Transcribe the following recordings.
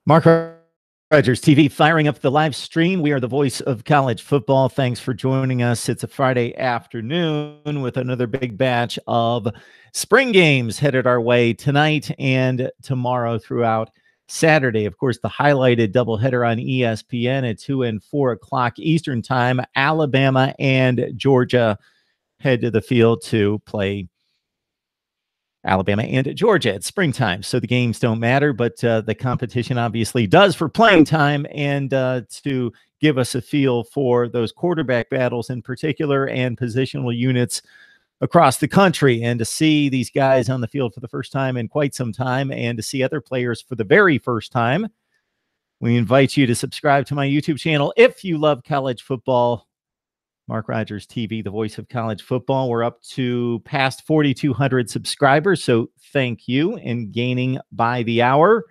Mark Rogers TV firing up the live stream. We are the voice of college football. Thanks for joining us. It's a Friday afternoon with another big batch of spring games headed our way tonight and tomorrow throughout Saturday. Of course, the highlighted doubleheader on ESPN at 2 and 4 o'clock Eastern time. Alabama and Georgia head to the field to play Alabama and Georgia at springtime. So the games don't matter, but the competition obviously does for playing time and to give us a feel for those quarterback battles in particular and positional units across the country, and to see these guys on the field for the first time in quite some time and to see other players for the very first time. We invite you to subscribe to my YouTube channel if you love college football. Mark Rogers TV, the voice of college football. We're up to past 4,200 subscribers, so thank you, and gaining by the hour.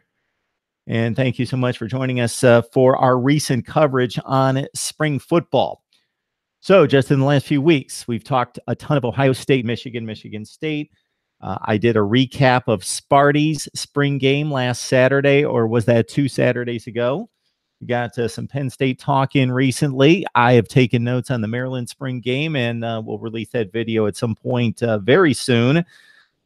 And thank you so much for joining us for our recent coverage on spring football. So just in the last few weeks, we've talked a ton of Ohio State, Michigan State. I did a recap of Sparty's spring game last Saturday, or was that 2 Saturdays ago? We got some Penn State talk in recently. I have taken notes on the Maryland spring game, and we'll release that video at some point very soon.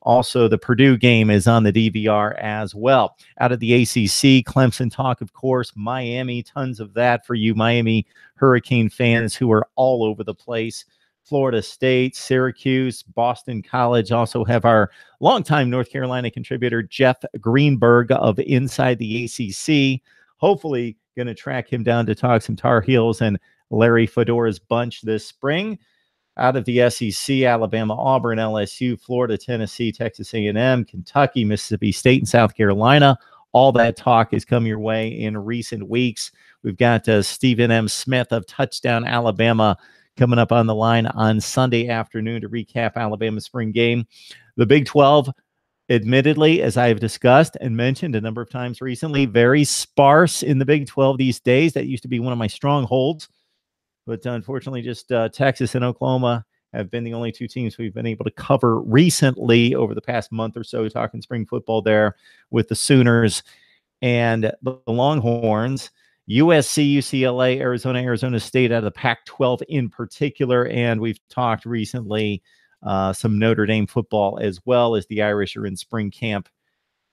Also, the Purdue game is on the DVR as well. Out of the ACC, Clemson talk, of course, Miami, tons of that for you Miami Hurricane fans who are all over the place. Florida State, Syracuse, Boston College. Also have our longtime North Carolina contributor, Jeff Greenberg of Inside the ACC. Hopefully going to track him down to talk some Tar Heels and Larry Fedora's bunch this spring. Out of the SEC, Alabama, Auburn, LSU, Florida, Tennessee, Texas A&M, Kentucky, Mississippi State, and South Carolina. All that talk has come your way in recent weeks. We've got Stephen M. Smith of Touchdown Alabama coming up on the line on Sunday afternoon to recap Alabama's spring game. The Big 12, admittedly, as I have discussed and mentioned a number of times recently, very sparse in the Big 12 these days. That used to be one of my strongholds. But unfortunately, just Texas and Oklahoma have been the only two teams we've been able to cover recently over the past month or so, talking spring football there with the Sooners and the Longhorns. USC, UCLA, Arizona State out of the Pac-12 in particular. And we've talked recently some Notre Dame football as well, as the Irish are in spring camp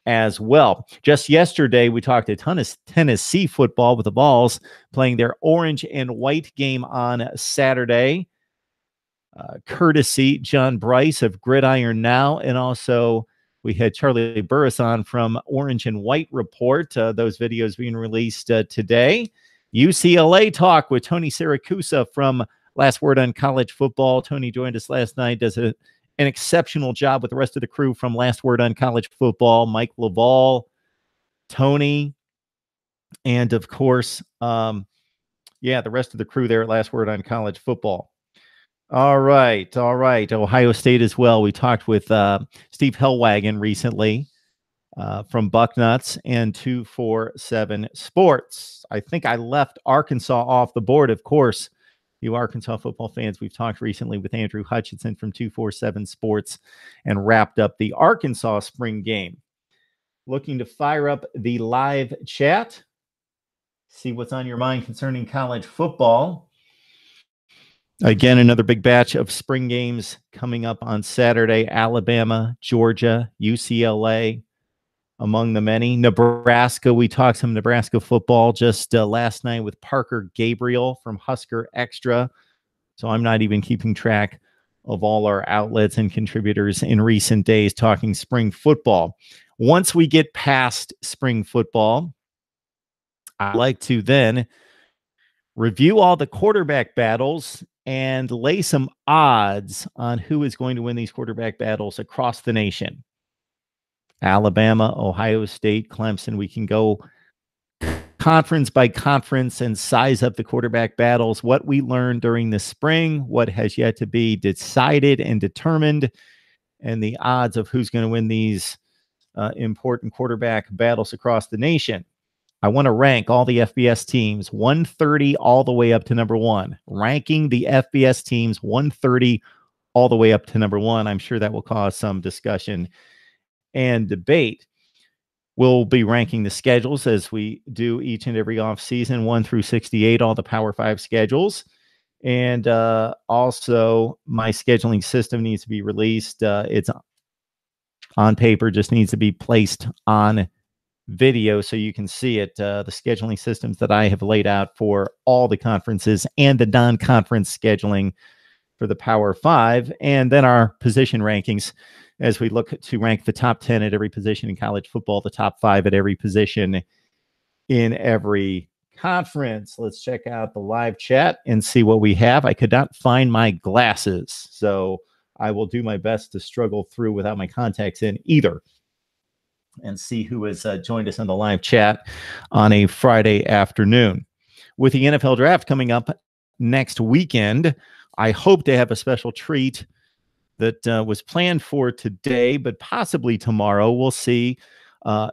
as well. Just yesterday, we talked a ton of Tennessee football with the Vols playing their orange and white game on Saturday. Courtesy John Bryce of Gridiron Now, and also we had Charlie Burris on from Orange and White Report. Those videos being released today. UCLA talk with Tony Siracusa from Last Word on College Football. Tony joined us last night, does an exceptional job with the rest of the crew from Last Word on College Football, Mike Laval, Tony, and of course, the rest of the crew there at Last Word on College Football. All right. Ohio State as well. We talked with Steve Hellwagon recently from Bucknuts and 247 Sports. I think I left Arkansas off the board, of course. You Arkansas football fans, we've talked recently with Andrew Hutchinson from 247 Sports and wrapped up the Arkansas spring game. Looking to fire up the live chat, see what's on your mind concerning college football. Again, another big batch of spring games coming up on Saturday. Alabama, Georgia, UCLA, among the many. Nebraska, we talked some Nebraska football just last night with Parker Gabriel from Husker Extra. So I'm not even keeping track of all our outlets and contributors in recent days talking spring football. Once we get past spring football, I'd like to then review all the quarterback battles and lay some odds on who is going to win these quarterback battles across the nation. Alabama, Ohio State, Clemson. We can go conference by conference and size up the quarterback battles, what we learned during the spring, what has yet to be decided and determined, and the odds of who's going to win these important quarterback battles across the nation. I want to rank all the FBS teams 130 all the way up to number 1. Ranking the FBS teams 130 all the way up to number 1. I'm sure that will cause some discussion and debate. We'll be ranking the schedules as we do each and every off season, 1 through 68, all the Power 5 schedules. And also, my scheduling system needs to be released. It's on paper, just needs to be placed on video so you can see it. The scheduling systems that I have laid out for all the conferences and the non-conference scheduling for the Power 5, and then our position rankings as we look to rank the top 10 at every position in college football, the top 5 at every position in every conference. Let's check out the live chat and see what we have. I could not find my glasses, so I will do my best to struggle through without my contacts in either and see who has joined us on the live chat on a Friday afternoon. With the NFL draft coming up next weekend, I hope to have a special treat that was planned for today, but possibly tomorrow. We'll see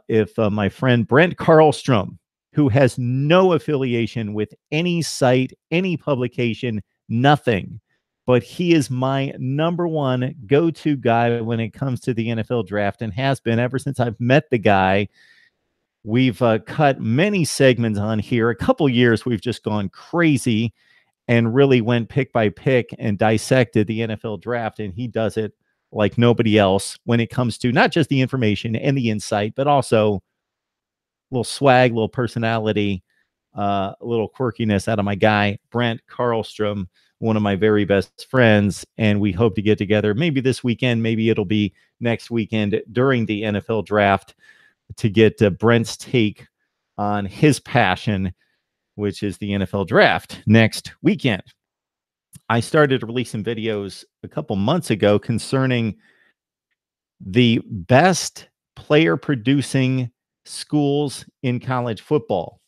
if my friend Brent Carlstrom, who has no affiliation with any site, any publication, nothing, but he is my number one go-to guy when it comes to the NFL draft and has been ever since I've met the guy. We've cut many segments on here. A couple years we've just gone crazy and really went pick by pick and dissected the NFL draft. And he does it like nobody else when it comes to not just the information and the insight, but also a little swag, little personality, a little quirkiness out of my guy, Brent Carlstrom, one of my very best friends. And we hope to get together maybe this weekend, maybe it'll be next weekend during the NFL draft to get Brent's take on his passion, which is the NFL draft next weekend. I started releasing videos a couple months ago concerning the best player producing schools in college football.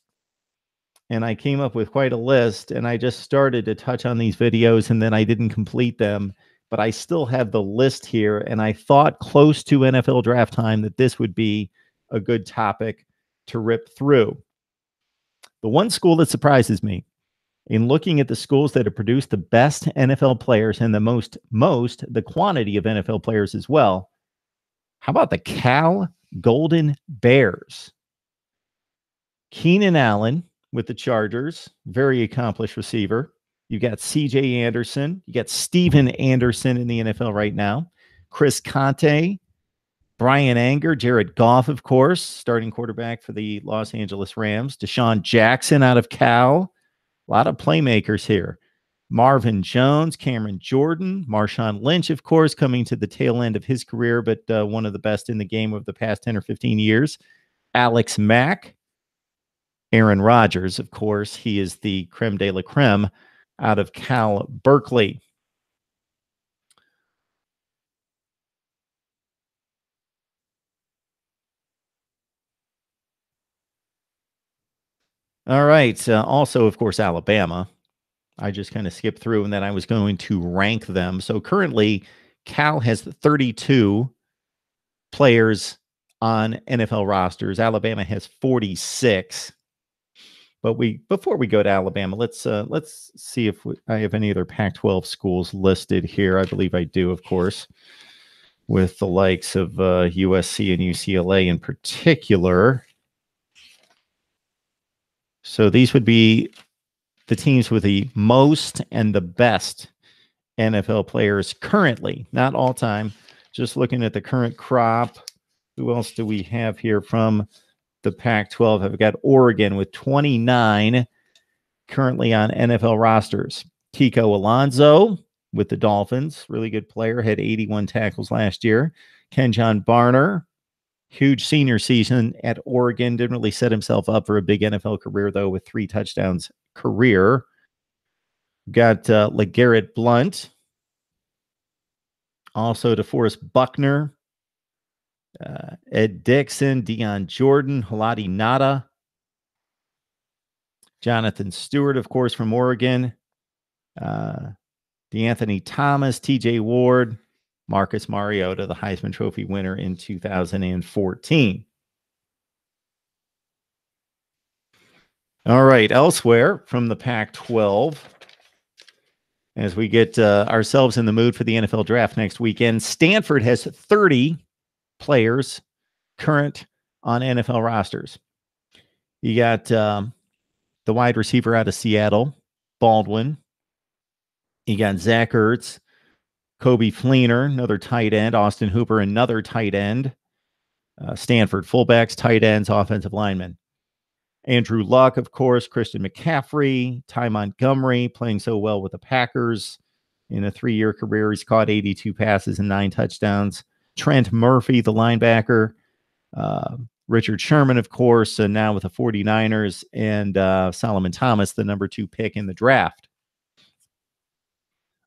And I came up with quite a list, and I just started to touch on these videos and then I didn't complete them, but I still have the list here. And I thought close to NFL draft time that this would be a good topic to rip through. The one school that surprises me in looking at the schools that have produced the best NFL players and the the quantity of NFL players as well. How about the Cal Golden Bears? Keenan Allen with the Chargers, very accomplished receiver. You got CJ Anderson. You got Steven Anderson in the NFL right now. Chris Conte, Brian Anger, Jared Goff, of course, starting quarterback for the Los Angeles Rams. Deshaun Jackson out of Cal. A lot of playmakers here. Marvin Jones, Cameron Jordan, Marshawn Lynch, of course, coming to the tail end of his career, but one of the best in the game of the past 10 or 15 years. Alex Mack, Aaron Rodgers, of course. He is the creme de la creme out of Cal Berkeley. All right. Also, of course, Alabama. I just kind of skipped through and then I was going to rank them. So currently, Cal has 32 players on NFL rosters. Alabama has 46. But before we go to Alabama, let's see if I have any other Pac-12 schools listed here. I believe I do, of course, with the likes of USC and UCLA in particular. So these would be the teams with the most and the best NFL players currently, not all time, just looking at the current crop. Who else do we have here from the Pac-12? I've got Oregon with 29 currently on NFL rosters. Kiko Alonso with the Dolphins, really good player, had 81 tackles last year. Kenjon Barner, huge senior season at Oregon, didn't really set himself up for a big NFL career, though, with 3 touchdowns career. Got LeGarrette Blount, also DeForest Buckner, Ed Dixon, Deion Jordan, Halati Nada, Jonathan Stewart, of course, from Oregon, DeAnthony Thomas, TJ Ward, Marcus Mariota, the Heisman Trophy winner in 2014. All right, elsewhere from the Pac-12, as we get ourselves in the mood for the NFL draft next weekend, Stanford has 30 players, current on NFL rosters. You got the wide receiver out of Seattle, Baldwin. You got Zach Ertz, Kobe Fleener, another tight end, Austin Hooper, another tight end, Stanford fullbacks, tight ends, offensive linemen. Andrew Luck, of course, Christian McCaffrey, Ty Montgomery, playing so well with the Packers. In a 3-year career, he's caught 82 passes and 9 touchdowns. Trent Murphy, the linebacker. Richard Sherman, of course, and now with the 49ers. And Solomon Thomas, the number 2 pick in the draft.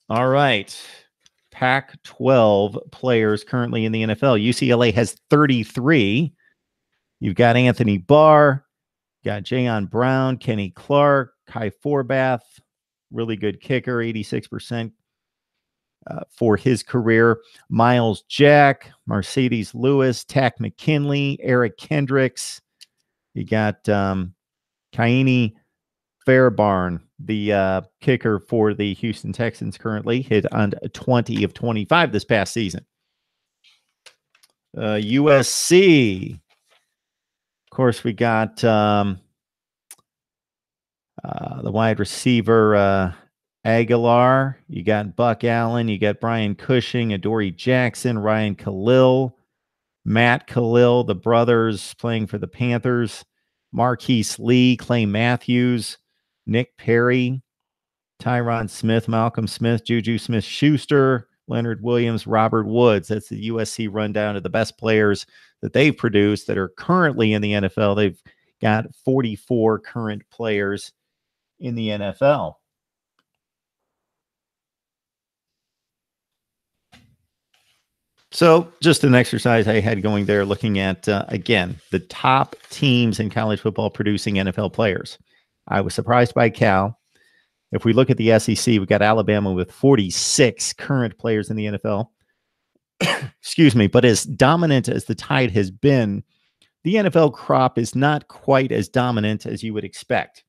All right. Pac-12 players currently in the NFL. UCLA has 33. You've got Anthony Barr. Got Jayon Brown, Kenny Clark, Kai Forbath, really good kicker, 86% for his career. Miles Jack, Mercedes Lewis, Tack McKinley, Eric Kendricks. You got Kaini Fairbarn, the kicker for the Houston Texans currently, hit on 20 of 25 this past season. USC. Of course, we got the wide receiver Aguilar. You got Buck Allen. You got Brian Cushing, Adoree Jackson, Ryan Khalil, Matt Khalil, the brothers playing for the Panthers, Marquise Lee, Clay Matthews, Nick Perry, Tyron Smith, Malcolm Smith, Juju Smith-Schuster, Leonard Williams, Robert Woods. That's the USC rundown of the best players that they've produced that are currently in the NFL. They've got 44 current players in the NFL. So just an exercise I had going there, looking at, again, the top teams in college football producing NFL players. I was surprised by Cal. If we look at the SEC, we've got Alabama with 46 current players in the NFL. Excuse me. But as dominant as the Tide has been, the NFL crop is not quite as dominant as you would expect.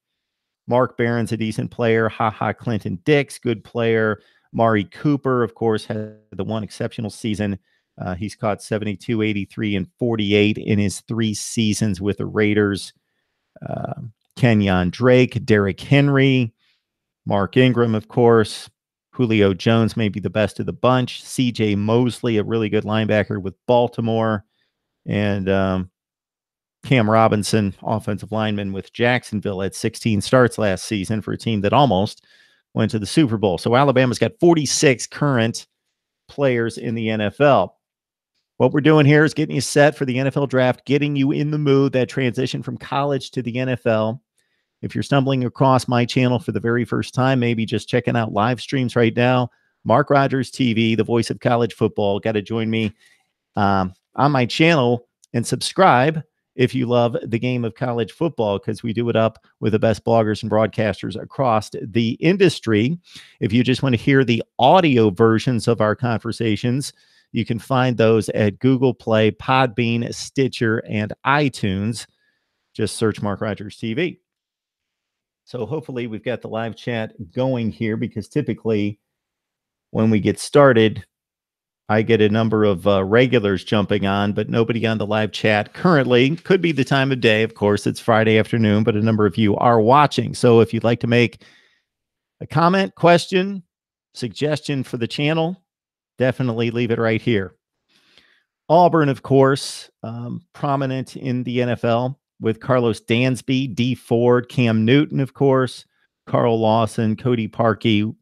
Mark Barron's a decent player. Clinton Dix, good player. Mari Cooper, of course, had the one exceptional season. He's caught 72, 83, and 48 in his 3 seasons with the Raiders. Kenyon Drake, Derrick Henry, Mark Ingram, of course. Julio Jones may be the best of the bunch. C.J. Mosley, a really good linebacker with Baltimore. And Cam Robinson, offensive lineman with Jacksonville, at 16 starts last season for a team that almost went to the Super Bowl. So Alabama's got 46 current players in the NFL. What we're doing here is getting you set for the NFL draft, getting you in the mood, that transition from college to the NFL. If you're stumbling across my channel for the very first time, maybe just checking out live streams right now, Mark Rogers TV, the voice of college football. Got to join me on my channel and subscribe if you love the game of college football, because we do it up with the best bloggers and broadcasters across the industry. If you just want to hear the audio versions of our conversations, you can find those at Google Play, Podbean, Stitcher, and iTunes. Just search Mark Rogers TV. So hopefully we've got the live chat going here, because typically when we get started, I get a number of regulars jumping on, but nobody on the live chat currently. Could be the time of day. Of course, it's Friday afternoon, but a number of you are watching. So if you'd like to make a comment, question, suggestion for the channel, definitely leave it right here. Auburn, of course, prominent in the NFL with Carlos Dansby, D. Ford, Cam Newton, of course, Carl Lawson, Cody Parkey,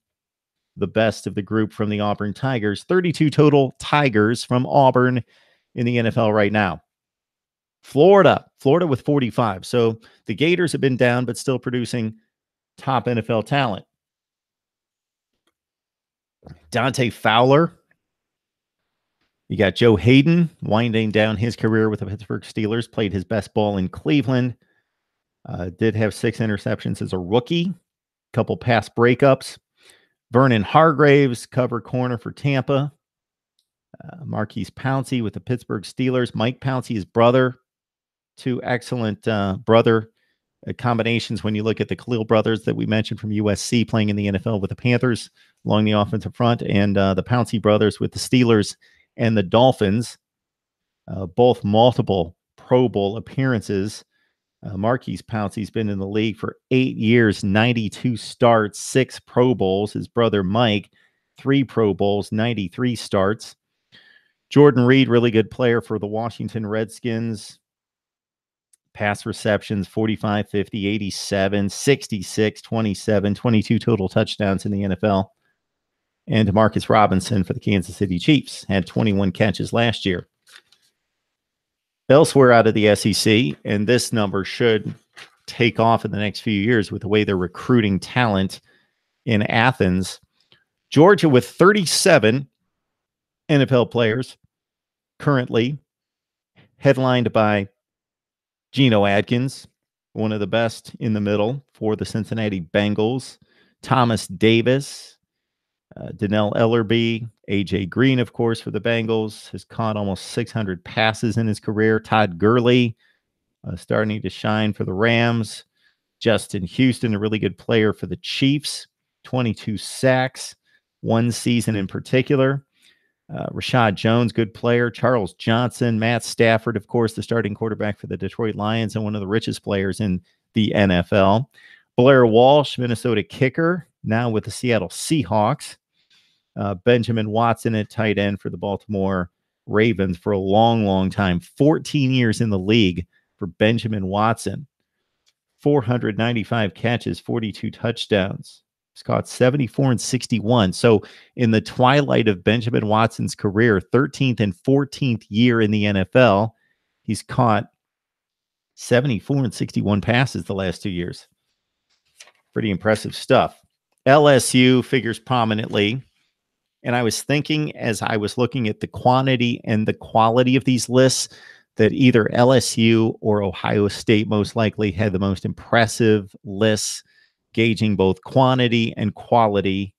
the best of the group from the Auburn Tigers. 32 total Tigers from Auburn in the NFL right now. Florida with 45. So the Gators have been down, but still producing top NFL talent. Dante Fowler. You got Joe Hayden winding down his career with the Pittsburgh Steelers, played his best ball in Cleveland. Did have 6 interceptions as a rookie, couple pass breakups. Vernon Hargraves, cover corner for Tampa. Marquise Pouncey with the Pittsburgh Steelers. Mike Pouncey's brother. 2 excellent brother combinations when you look at the Khalil brothers that we mentioned from USC playing in the NFL with the Panthers along the offensive front, and the Pouncey brothers with the Steelers and the Dolphins. Both multiple Pro Bowl appearances. Marquise Pouncey's been in the league for 8 years, 92 starts, 6 Pro Bowls. His brother Mike, 3 Pro Bowls, 93 starts. Jordan Reed, really good player for the Washington Redskins. Pass receptions, 45, 50, 87, 66, 27, 22 total touchdowns in the NFL. And Demarcus Robinson for the Kansas City Chiefs had 21 catches last year. Elsewhere out of the SEC, and this number should take off in the next few years with the way they're recruiting talent in Athens. Georgia with 37 NFL players currently, headlined by Geno Atkins, one of the best in the middle for the Cincinnati Bengals. Thomas Davis, Donnell Ellerbe, A.J. Green, of course, for the Bengals, has caught almost 600 passes in his career. Todd Gurley, starting to shine for the Rams. Justin Houston, a really good player for the Chiefs, 22 sacks, one season in particular. Rashad Jones, good player. Charles Johnson, Matt Stafford, of course, the starting quarterback for the Detroit Lions and one of the richest players in the NFL. Blair Walsh, Minnesota kicker, now with the Seattle Seahawks. Benjamin Watson at tight end for the Baltimore Ravens for a long, long time. 14 years in the league for Benjamin Watson. 495 catches, 42 touchdowns. He's caught 74 and 61. So in the twilight of Benjamin Watson's career, 13th and 14th year in the NFL, he's caught 74 and 61 passes the last 2 years. Pretty impressive stuff. LSU figures prominently. And I was thinking as I was looking at the quantity and the quality of these lists that either LSU or Ohio State most likely had the most impressive lists, gauging both quantity and quality.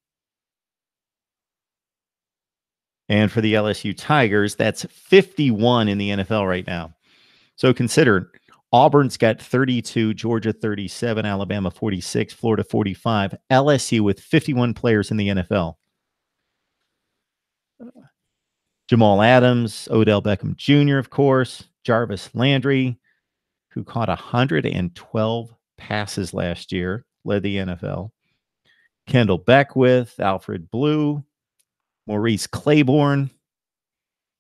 And for the LSU Tigers, that's 51 in the NFL right now. So consider Auburn's got 32, Georgia 37, Alabama 46, Florida 45, LSU with 51 players in the NFL. Jamal Adams, Odell Beckham Jr., of course, Jarvis Landry, who caught 112 passes last year, led the NFL. Kendall Beckwith, Alfred Blue, Maurice Claiborne,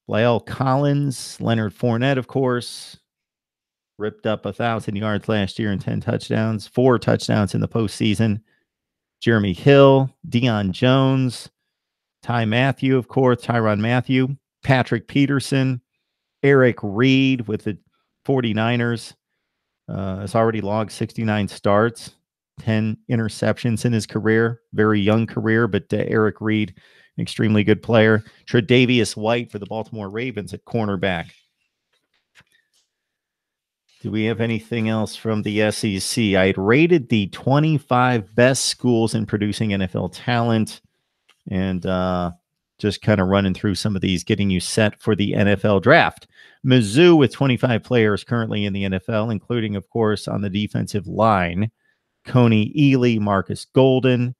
La'el Collins, Leonard Fournette, of course, ripped up 1,000 yards last year and 10 touchdowns, 4 touchdowns in the postseason. Jeremy Hill, Deion Jones, Tyrann Mathieu, Patrick Peterson, Eric Reed with the 49ers has already logged 69 starts, 10 interceptions in his career. Very young career, but Eric Reed, an extremely good player. Tre'Davious White for the Baltimore Ravens at cornerback. Do we have anything else from the SEC? I had rated the 25 best schools in producing NFL talent, and just kind of running through some of these, getting you set for the NFL draft. Mizzou with 25 players currently in the NFL, including, of course, on the defensive line, Coney Ely, Marcus Golden.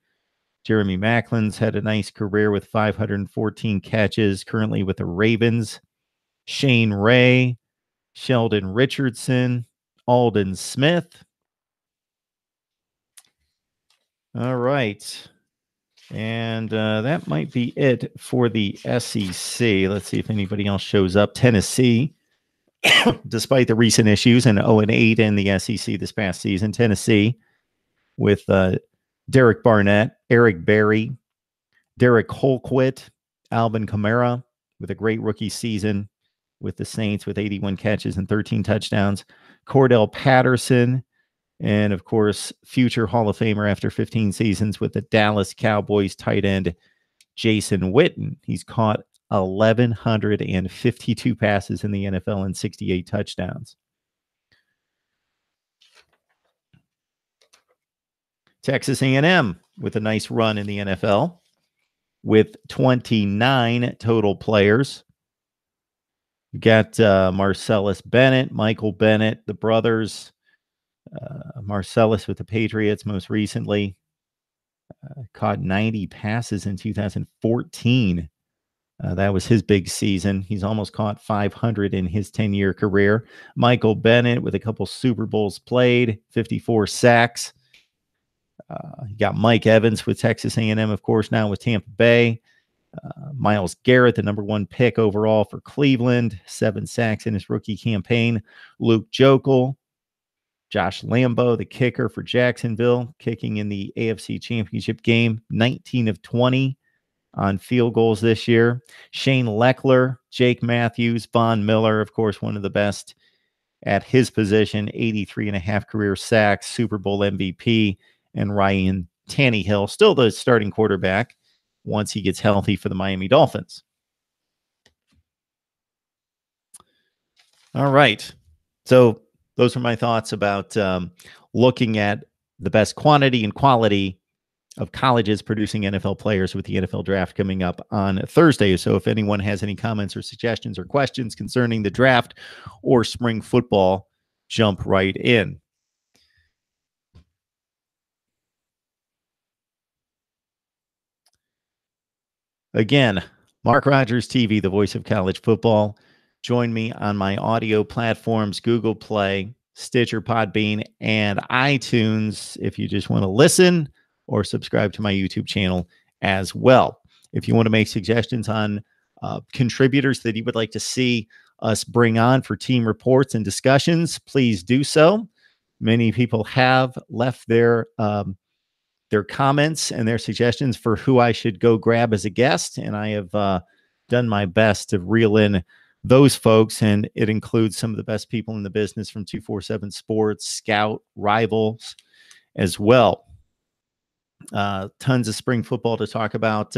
Jeremy Maclin's had a nice career with 514 catches, currently with the Ravens. Shane Ray, Sheldon Richardson, Alden Smith. All right. And that might be it for the SEC. Let's see if anybody else shows up. Tennessee, despite the recent issues, and 0-8 in the SEC this past season. Tennessee with Derek Barnett, Eric Berry, Derek Colquitt, Alvin Kamara with a great rookie season with the Saints with 81 catches and 13 touchdowns. Cordell Patterson, and, of course, future Hall of Famer after 15 seasons with the Dallas Cowboys tight end Jason Witten. He's caught 1,152 passes in the NFL and 68 touchdowns. Texas A&M with a nice run in the NFL with 29 total players. You got Marcellus Bennett, Michael Bennett, the brothers. Marcellus with the Patriots most recently caught 90 passes in 2014. That was his big season. He's almost caught 500 in his 10-year career. Michael Bennett with a couple Super Bowls played, 54 sacks. You got Mike Evans with Texas A&M, of course, now with Tampa Bay. Myles Garrett, the #1 pick overall for Cleveland, 7 sacks in his rookie campaign. Luke Joeckel, Josh Lambo, the kicker for Jacksonville, kicking in the AFC Championship game, 19 of 20 on field goals this year. Shane Leckler, Jake Matthews, Von Miller, of course, one of the best at his position, 83.5 career sacks, Super Bowl MVP, and Ryan Tannehill, still the starting quarterback once he gets healthy for the Miami Dolphins. All right. So those are my thoughts about looking at the best quantity and quality of colleges producing NFL players with the NFL draft coming up on Thursday. So if anyone has any comments or suggestions or questions concerning the draft or spring football, jump right in. Again, Mark Rogers TV, the voice of college football. Join me on my audio platforms, Google Play, Stitcher, Podbean, and iTunes if you just want to listen, or subscribe to my YouTube channel as well. If you want to make suggestions on contributors that you would like to see us bring on for team reports and discussions, please do so. Many people have left their comments and their suggestions for who I should go grab as a guest, and I have done my best to reel in those folks, and it includes some of the best people in the business from 247 Sports, Scout, Rivals as well. Tons of spring football to talk about,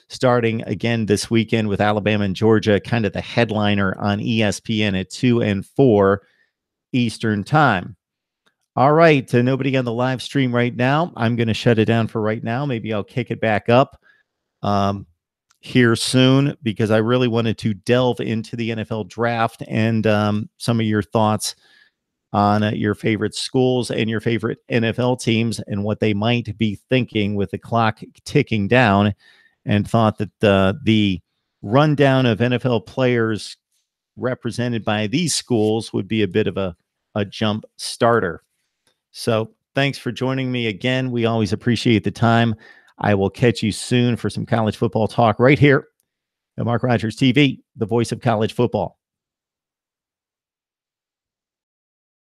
starting again this weekend with Alabama and Georgia, kind of the headliner on ESPN at 2 and 4 Eastern time. All right, nobody on the live stream right now. I'm going to shut it down for right now. Maybe I'll kick it back up here soon, because I really wanted to delve into the NFL draft and some of your thoughts on your favorite schools and your favorite NFL teams and what they might be thinking with the clock ticking down, and thought that the rundown of NFL players represented by these schools would be a bit of a jump starter. So thanks for joining me again. We always appreciate the time. I will catch you soon for some college football talk right here at Mark Rogers TV, the voice of college football.